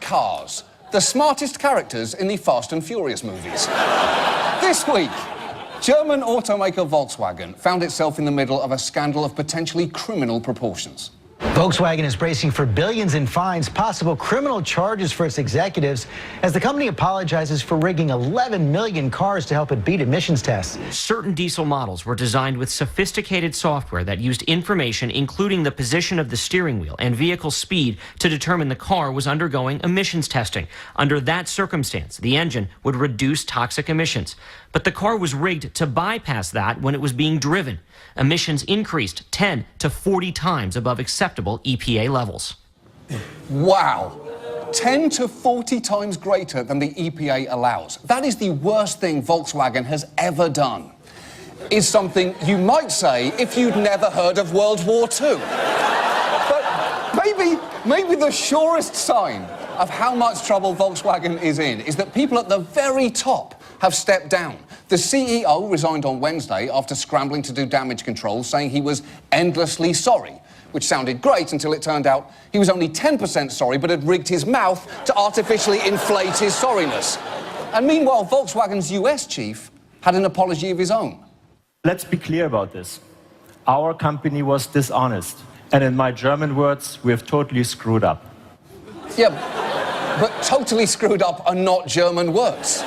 cars. The smartest characters in the Fast and Furious movies. This week, German automaker Volkswagen found itself in the middle of a scandal of potentially criminal proportions. Volkswagen is bracing for billions in fines, possible criminal charges for its executives, as the company apologizes for rigging 11 million cars to help it beat emissions tests. Certain diesel models were designed with sophisticated software that used information, including the position of the steering wheel and vehicle speed, to determine the car was undergoing emissions testing. Under that circumstance, the engine would reduce toxic emissions. But the car was rigged to bypass that when it was being driven. Emissions increased 10 to 40 times above acceptable EPA levels. Wow. 10 to 40 times greater than the EPA allows. That is the worst thing Volkswagen has ever done. Is something you might say if you'd never heard of World War II. But maybe the surest sign of how much trouble Volkswagen is in is that people at the very top have stepped down. The CEO resigned on Wednesday after scrambling to do damage control, saying he was endlessly sorry, which sounded great until it turned out he was only 10% sorry but had rigged his mouth to artificially inflate his sorriness. And meanwhile, Volkswagen's US chief had an apology of his own. Let's be clear about this. Our company was dishonest, and in my German words, we have totally screwed up. Yeah, but totally screwed up are not German words.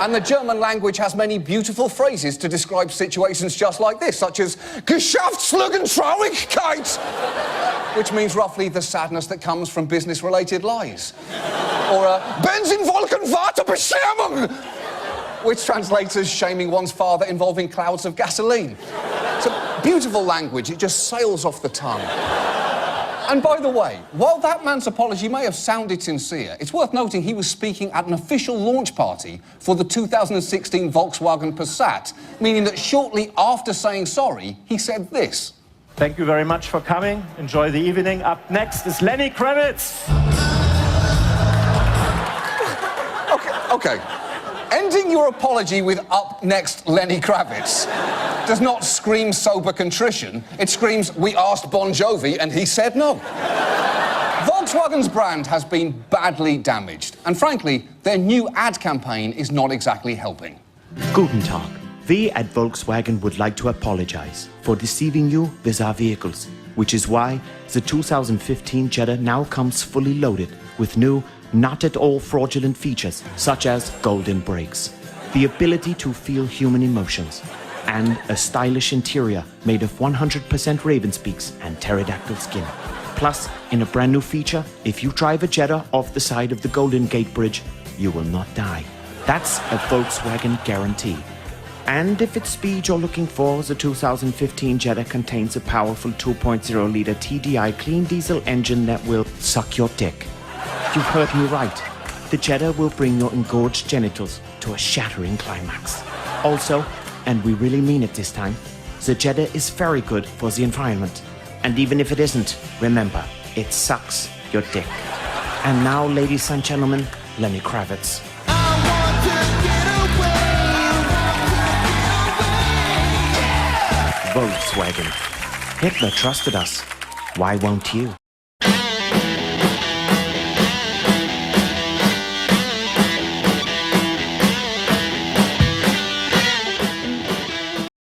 And the German language has many beautiful phrases to describe situations just like this, such as Geschäftslügentraurigkeit, which means roughly the sadness that comes from business-related lies. Or Benzinwolkenwartebeschämung, which translates as shaming one's father involving clouds of gasoline. It's a beautiful language, it just sails off the tongue. And by the way, while that man's apology may have sounded sincere, it's worth noting he was speaking at an official launch party for the 2016 Volkswagen Passat, meaning that shortly after saying sorry, he said this. Thank you very much for coming. Enjoy the evening. Up next is Lenny Kravitz. Okay. Ending your apology with "up next, Lenny Kravitz" does not scream sober contrition. It screams, we asked Bon Jovi and he said no. Volkswagen's brand has been badly damaged. And frankly, their new ad campaign is not exactly helping. Guten Tag. We at Volkswagen would like to apologize for deceiving you with our vehicles, which is why the 2015 Jetta now comes fully loaded with new, not at all fraudulent features, such as golden brakes, the ability to feel human emotions, and a stylish interior made of 100% raven speaks and pterodactyl skin. Plus, in a brand new feature, if you drive a Jetta off the side of the Golden Gate Bridge, you will not die. That's a Volkswagen guarantee. And if it's speed you're looking for, the 2015 Jetta contains a powerful 2.0-liter TDI clean diesel engine that will suck your dick. You've heard me right. The Jetta will bring your engorged genitals to a shattering climax. Also, and we really mean it this time, the Jetta is very good for the environment. And even if it isn't, remember, it sucks your dick. And now, ladies and gentlemen, Lenny Kravitz. Volkswagen. Hitler trusted us. Why won't you?